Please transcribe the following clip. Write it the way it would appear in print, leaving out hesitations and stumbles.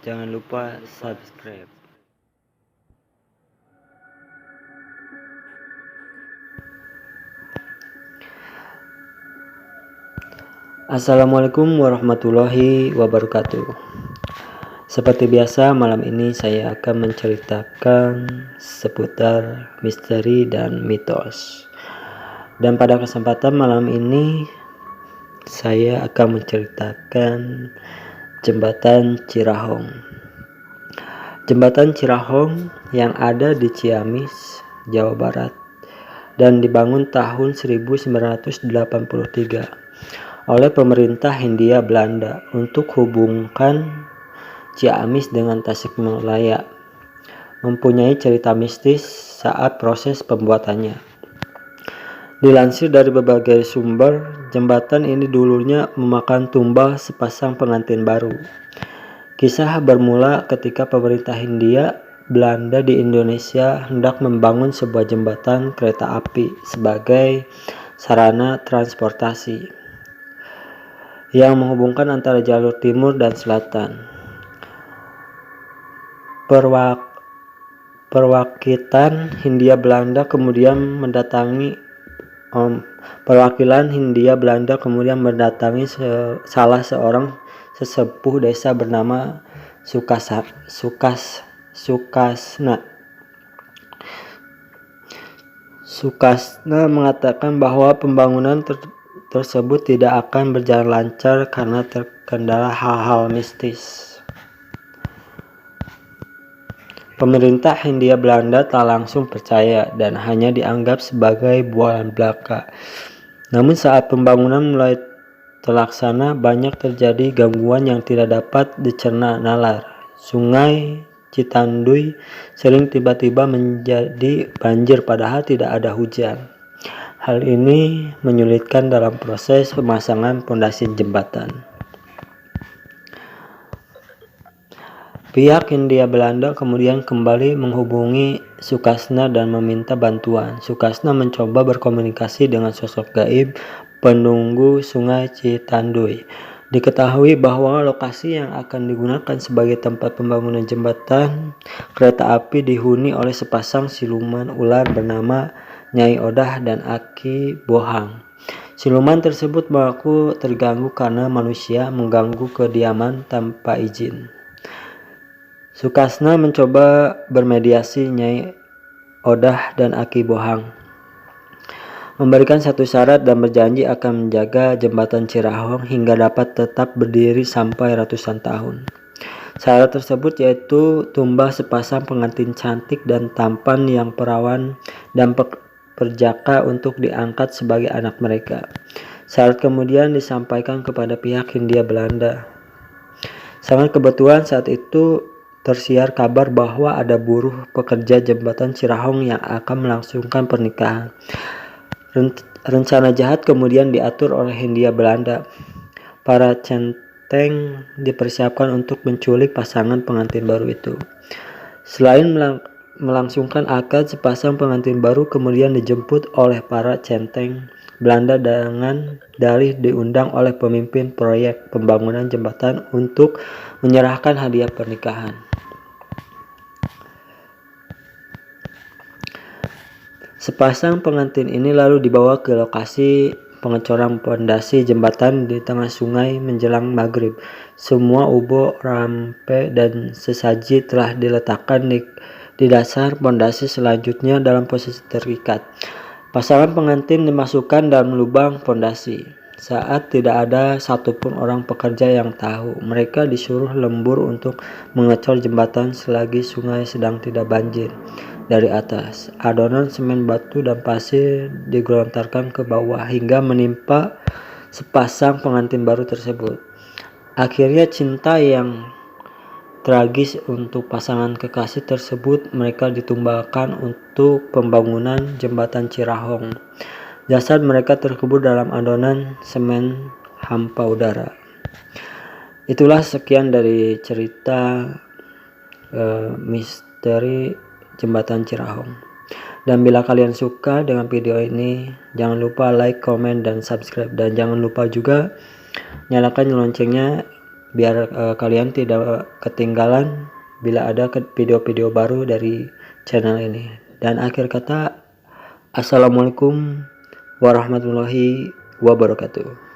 Jangan lupa subscribe. Assalamualaikum warahmatullahi wabarakatuh. Seperti biasa, malam ini saya akan menceritakan seputar misteri dan mitos. Dan pada kesempatan malam ini saya akan menceritakan Jembatan Cirahong. Jembatan Cirahong yang ada di Ciamis, Jawa Barat dan dibangun tahun 1983 oleh pemerintah Hindia Belanda untuk hubungkan Ciamis dengan Tasikmalaya, mempunyai cerita mistis saat proses pembuatannya. Dilansir dari berbagai sumber, jembatan ini dulunya memakan tumbal sepasang pengantin baru. Kisah bermula ketika pemerintah Hindia Belanda di Indonesia hendak membangun sebuah jembatan kereta api sebagai sarana transportasi yang menghubungkan antara jalur timur dan selatan. Perwakilan Hindia Belanda kemudian mendatangi salah seorang sesepuh desa bernama Sukasna mengatakan bahwa pembangunan tersebut tidak akan berjalan lancar karena terkendala hal-hal mistis. Pemerintah Hindia Belanda tak langsung percaya dan hanya dianggap sebagai bualan belaka. Namun saat pembangunan mulai terlaksana, banyak terjadi gangguan yang tidak dapat dicerna nalar. Sungai Citanduy sering tiba-tiba menjadi banjir padahal tidak ada hujan. Hal ini menyulitkan dalam proses pemasangan pondasi jembatan. Pihak Hindia Belanda kemudian kembali menghubungi Sukasna dan meminta bantuan. Sukasna mencoba berkomunikasi dengan sosok gaib penunggu Sungai Citanduy. Diketahui bahwa lokasi yang akan digunakan sebagai tempat pembangunan jembatan kereta api dihuni oleh sepasang siluman ular bernama Nyai Odah dan Aki Bohang. Siluman tersebut mengaku terganggu karena manusia mengganggu kediaman tanpa izin. Sukasna mencoba bermediasi Nyai Odah dan Aki Bohang, memberikan satu syarat dan berjanji akan menjaga jembatan Cirahong hingga dapat tetap berdiri sampai ratusan tahun. Syarat tersebut yaitu tumbal sepasang pengantin cantik dan tampan yang perawan dan perjaka untuk diangkat sebagai anak mereka. Syarat kemudian disampaikan kepada pihak Hindia Belanda. Sangat kebetulan saat itu tersiar kabar bahwa ada buruh pekerja jembatan Cirahong yang akan melangsungkan pernikahan. Rencana jahat kemudian diatur oleh Hindia Belanda. Para centeng dipersiapkan untuk menculik pasangan pengantin baru itu. Selain melangsungkan akad, sepasang pengantin baru kemudian dijemput oleh para centeng Belanda dengan dalih diundang oleh pemimpin proyek pembangunan jembatan untuk menyerahkan hadiah pernikahan. Sepasang pengantin ini lalu dibawa ke lokasi pengecoran pondasi jembatan di tengah sungai menjelang maghrib. Semua ubo, rampe, dan sesaji telah diletakkan di dasar pondasi selanjutnya dalam posisi terikat. Pasangan pengantin dimasukkan dalam lubang pondasi. Saat tidak ada satupun orang pekerja yang tahu, mereka disuruh lembur untuk mengecor jembatan selagi sungai sedang tidak banjir. Dari atas, adonan semen, batu, dan pasir digelontarkan ke bawah hingga menimpa sepasang pengantin baru tersebut. Akhirnya cinta yang tragis untuk pasangan kekasih tersebut mereka ditumbalkan untuk pembangunan jembatan Cirahong. Jasad mereka terkubur dalam adonan semen hampa udara. Itulah sekian dari cerita misteri jembatan Cirahong. Dan bila kalian suka dengan video ini, jangan lupa like, komen, dan subscribe. Dan jangan lupa juga nyalakan loncengnya biar kalian tidak ketinggalan bila ada video-video baru dari channel ini. Dan akhir kata, assalamualaikum warahmatullahi wabarakatuh.